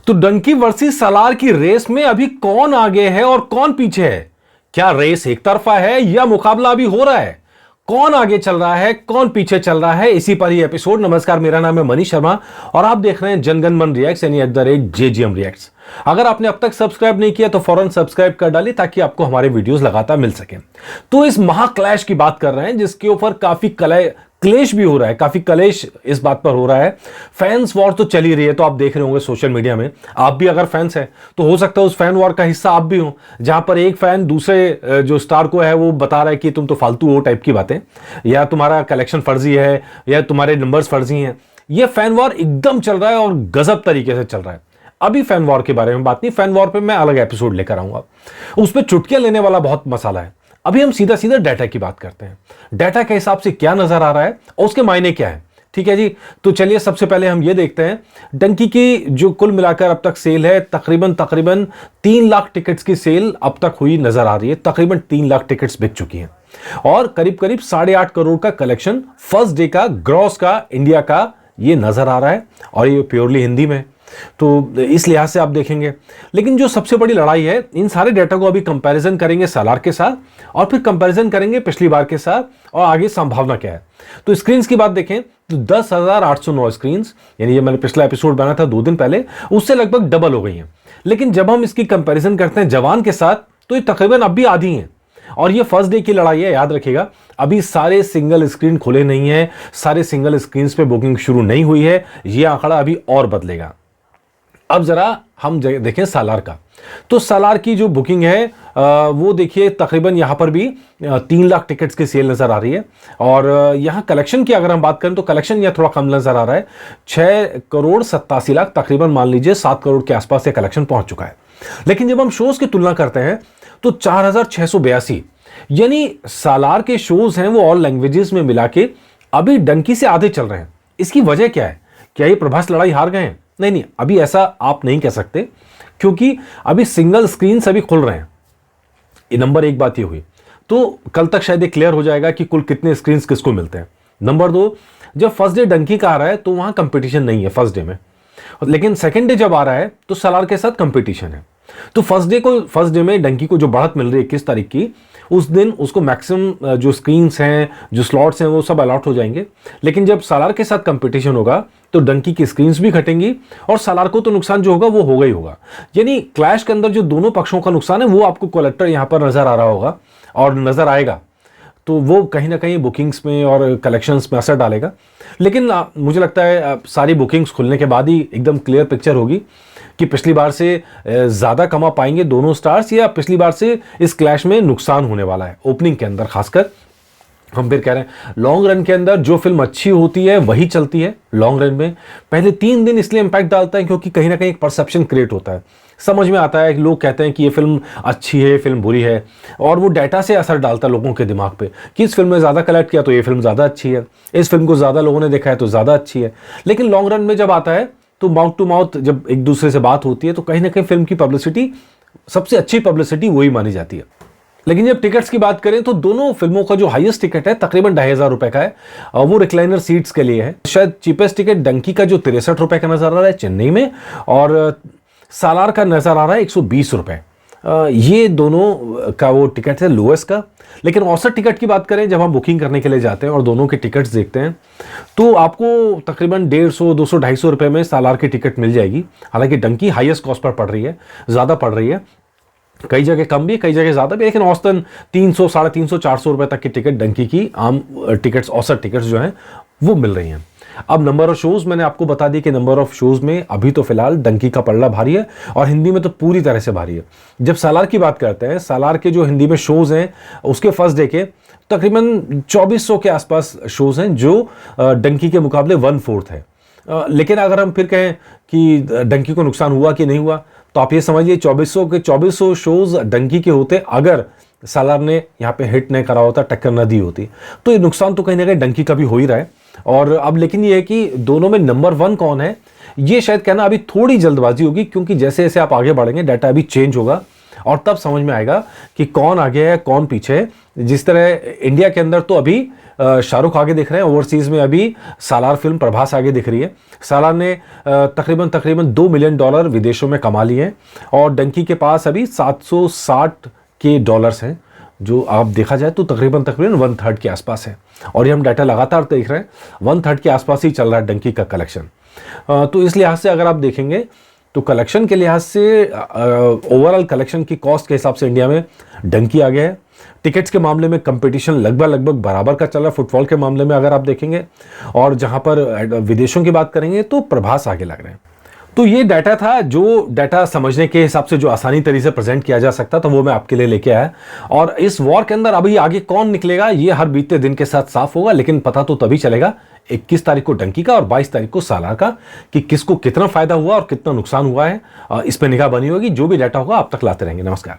तो डंकी वर्सेस सालार की रेस में अभी कौन आगे है और कौन पीछे है? क्या रेस एक तरफा है या मुकाबला अभी हो रहा है? कौन आगे चल रहा है, कौन पीछे चल रहा है, इसी पर ही एपिसोड। नमस्कार, मेरा नाम है मनीष शर्मा और आप देख रहे हैं जनगण मन रिएक्ट्स यानी @JGM रिएक्ट्स। अगर आपने अब तक सब्सक्राइब नहीं किया तो फौरन सब्सक्राइब कर डालिए ताकि आपको हमारे वीडियोस लगातार मिल सके। तो इस महाक्लैश की बात कर रहे हैं जिसके ऊपर काफी क्लेश भी हो रहा है, काफी कलेश इस बात पर हो रहा है। फैंस वॉर तो चल ही रही है, तो आप देख रहे होंगे सोशल मीडिया में। आप भी अगर फैंस हैं तो हो सकता है उस फैन वॉर का हिस्सा आप भी हो, जहां पर एक फैन दूसरे जो स्टार को है वो बता रहा है कि तुम तो फालतू हो टाइप की बातें, या तुम्हारा कलेक्शन फर्जी है, या तुम्हारे नंबर्स फर्जी हैं। ये फैन वॉर एकदम चल रहा है और गजब तरीके से चल रहा है। अभी फैन वॉर के बारे में बात नहीं, फैन वॉर पे मैं अलग एपिसोड लेकर आऊंगा, उस पर चुटकियां लेने वाला बहुत मसाला है। अभी हम सीधा सीधा डाटा की बात करते हैं। डाटा के हिसाब से क्या नजर आ रहा है और उसके मायने क्या है, ठीक है जी। तो चलिए सबसे पहले हम ये देखते हैं डंकी की जो कुल मिलाकर अब तक सेल है, तकरीबन 3 लाख टिकट्स की सेल अब तक हुई नजर आ रही है। तकरीबन 3 लाख टिकट्स बिक चुकी हैं और करीब करीब 8.5 करोड़ का कलेक्शन फर्स्ट डे का ग्रॉस का इंडिया का ये नजर आ रहा है, और ये प्योरली हिंदी में, तो इस लिहाज से आप देखेंगे। लेकिन जो सबसे बड़ी लड़ाई है, इन सारे डेटा को अभी कंपैरिजन करेंगे सालार के साथ और फिर कंपैरिजन करेंगे पिछली बार के साथ और आगे संभावना क्या है। तो स्क्रीन्स की बात देखें तो 10,809 स्क्रीन्स, यानी ये मैंने पिछला एपिसोड बनाया था 2 दिन पहले, उससे लगभग डबल हो गई हैं। लेकिन जब हम इसकी कंपैरिजन करते हैं जवान के साथ तो ये तकरीबन अब भी आधी हैं। और ये फर्स्ट डे की लड़ाई है, याद रखिएगा। अभी सारे सिंगल स्क्रीन खुले नहीं है, सारे सिंगल स्क्रीन पे बुकिंग शुरू नहीं हुई है। ये आंकड़ा अभी और बदलेगा। अब जरा हम देखें सालार का। तो सालार की जो बुकिंग है वो देखिए, तकरीबन यहां पर भी 3 लाख टिकट्स की सेल नजर आ रही है। और यहां कलेक्शन की अगर हम बात करें तो कलेक्शन यह थोड़ा कम नजर आ रहा है। 6 करोड़ 87 लाख, तकरीबन मान लीजिए 7 करोड़ के आसपास ये कलेक्शन पहुंच चुका है। लेकिन जब हम शोज की तुलना करते हैं तो 4,682, यानी सालार के शोज हैं वो ऑल लैंग्वेजेस में मिला के अभी डंकी से आधे चल रहे हैं। इसकी वजह क्या है? क्या ये प्रभास लड़ाई हार गए हैं? नहीं, अभी ऐसा आप नहीं कह सकते, क्योंकि अभी सिंगल स्क्रीन सभी खुल रहे हैं। ये नंबर 1 बात ये हुई। तो कल तक शायद ये क्लियर हो जाएगा कि कुल कितने स्क्रीन किसको मिलते हैं। नंबर 2, जब फर्स्ट डे डंकी का आ रहा है तो वहां कंपटीशन नहीं है फर्स्ट डे में, लेकिन सेकेंड डे जब आ रहा है तो सालार के साथ कंपटीशन है। तो फर्स्ट डे में डंकी को जो बढ़त मिल रही है 21 तारीख की, उस दिन उसको मैक्सिमम जो स्क्रीन्स हैं, जो स्लॉट्स हैं, वो सब अलॉट हो जाएंगे। लेकिन जब सालार के साथ कंपटीशन होगा तो डंकी की स्क्रीन्स भी घटेंगी और सालार को तो नुकसान जो होगा वो होगा ही होगा। यानी क्लैश के अंदर जो दोनों पक्षों का नुकसान है वो आपको कलेक्टर यहां पर नजर आ रहा होगा और नजर आएगा, तो वो कहीं ना कहीं बुकिंग्स में और कलेक्शंस में असर डालेगा। लेकिन मुझे लगता है सारी बुकिंग्स खुलने के बाद ही एकदम क्लियर पिक्चर होगी कि पिछली बार से ज़्यादा कमा पाएंगे दोनों स्टार्स या पिछली बार से इस क्लैश में नुकसान होने वाला है ओपनिंग के अंदर। खासकर हम फिर कह रहे हैं लॉन्ग रन के अंदर जो फिल्म अच्छी होती है वही चलती है। लॉन्ग रन में पहले 3 दिन इसलिए इंपैक्ट डालता है क्योंकि कहीं ना कहीं एक परसेप्शन क्रिएट होता है, समझ में आता है कि लोग कहते हैं कि ये फिल्म अच्छी है, फिल्म बुरी है, और वो डाटा से असर डालता है लोगों के दिमाग पे कि इस फिल्म में ज़्यादा कलेक्ट किया तो ये फिल्म ज़्यादा अच्छी है, इस फिल्म को ज़्यादा लोगों ने देखा है तो ज़्यादा अच्छी है। लेकिन लॉन्ग रन में जब आता है तो माउथ टू माउथ जब एक दूसरे से बात होती है तो कहीं ना कहीं फिल्म की पब्लिसिटी, सबसे अच्छी पब्लिसिटी वही मानी जाती है। लेकिन जब टिकट्स की बात करें तो दोनों फिल्मों का जो हाईएस्ट टिकट है तकरीबन 2,500 रुपए का है, वो रिक्लाइनर सीट्स के लिए है। शायद चीपेस्ट टिकट डंकी का जो 63 रुपए का नजर आ रहा है चेन्नई में, और सालार का नजर आ रहा है 120 रुपए। ये दोनों का वो टिकट है लोएस्ट का। लेकिन औसत टिकट की बात करें, जब हम बुकिंग करने के लिए जाते हैं और दोनों के टिकट्स देखते हैं तो आपको तकरीबन 150, 200, 250 रुपए में सालार की टिकट मिल जाएगी। हालांकि डंकी हाईएस्ट कॉस्ट पर पड़ रही है, ज़्यादा पड़ रही है, कई जगह कम भी, कई जगह ज़्यादा भी, लेकिन औसतन 300, 350, 400 रुपए तक की टिकट डंकी की आम टिकट्स, औसत टिकट्स जो हैं वो मिल रही हैं। अब नंबर ऑफ शोज मैंने आपको बता दी कि नंबर ऑफ शोज में अभी तो फिलहाल डंकी का पलड़ा भारी है और हिंदी में तो पूरी तरह से भारी है। जब सालार की बात करते हैं, सालार के जो हिंदी में शोज हैं उसके फर्स्ट डे के तकरीबन 2400 के आसपास शोज हैं, जो डंकी के मुकाबले 1/4 है। लेकिन अगर हम फिर कहें कि डंकी को नुकसान हुआ कि नहीं हुआ, तो आप ये समझिए 2400 शोज डंकी के होते अगर सालार ने यहाँ पे हिट नहीं करा होता, टक्कर न दी होती, तो ये नुकसान तो कहीं ना कहीं डंकी का भी हो ही रहा है। और अब लेकिन ये है कि दोनों में नंबर 1 कौन है, ये शायद कहना अभी थोड़ी जल्दबाजी होगी, क्योंकि जैसे जैसे आप आगे बढ़ेंगे डाटा अभी चेंज होगा और तब समझ में आएगा कि कौन आगे है कौन पीछे है। जिस तरह इंडिया के अंदर तो अभी शाहरुख आगे दिख रहे हैं, ओवरसीज में अभी सालार फिल्म प्रभास आगे दिख रही है। सालार ने तकरीबन $2 मिलियन विदेशों में कमा लिए हैं और डंकी के पास अभी 760 के डॉलर्स हैं, जो आप देखा जाए तो तकरीबन 1/3 के आसपास है। और ये हम डाटा लगातार देख रहे हैं, 1/3 के आसपास ही चल रहा है डंकी का कलेक्शन। तो इस लिहाज से अगर आप देखेंगे तो कलेक्शन के लिहाज से ओवरऑल कलेक्शन की कॉस्ट के हिसाब से इंडिया में डंकी आ गया है। टिकट्स के मामले में कंपटीशन लगभग बराबर का चल रहा है फुटफॉल के मामले में अगर आप देखेंगे, और जहां पर विदेशों की बात करेंगे तो प्रभास आगे लग रहे हैं। तो ये डाटा था, जो डाटा समझने के हिसाब से जो आसानी तरीके से प्रेजेंट किया जा सकता था वो मैं आपके लिए लेके आया। और इस वॉर के अंदर अभी आगे कौन निकलेगा ये हर बीतते दिन के साथ साफ होगा, लेकिन पता तो तभी चलेगा 21 तारीख को डंकी का और 22 तारीख को सालार का, कि किसको कितना फायदा हुआ और कितना नुकसान हुआ है। इस पर निगाह बनी होगी। जो भी डाटा होगा आप तक लाते रहेंगे। नमस्कार।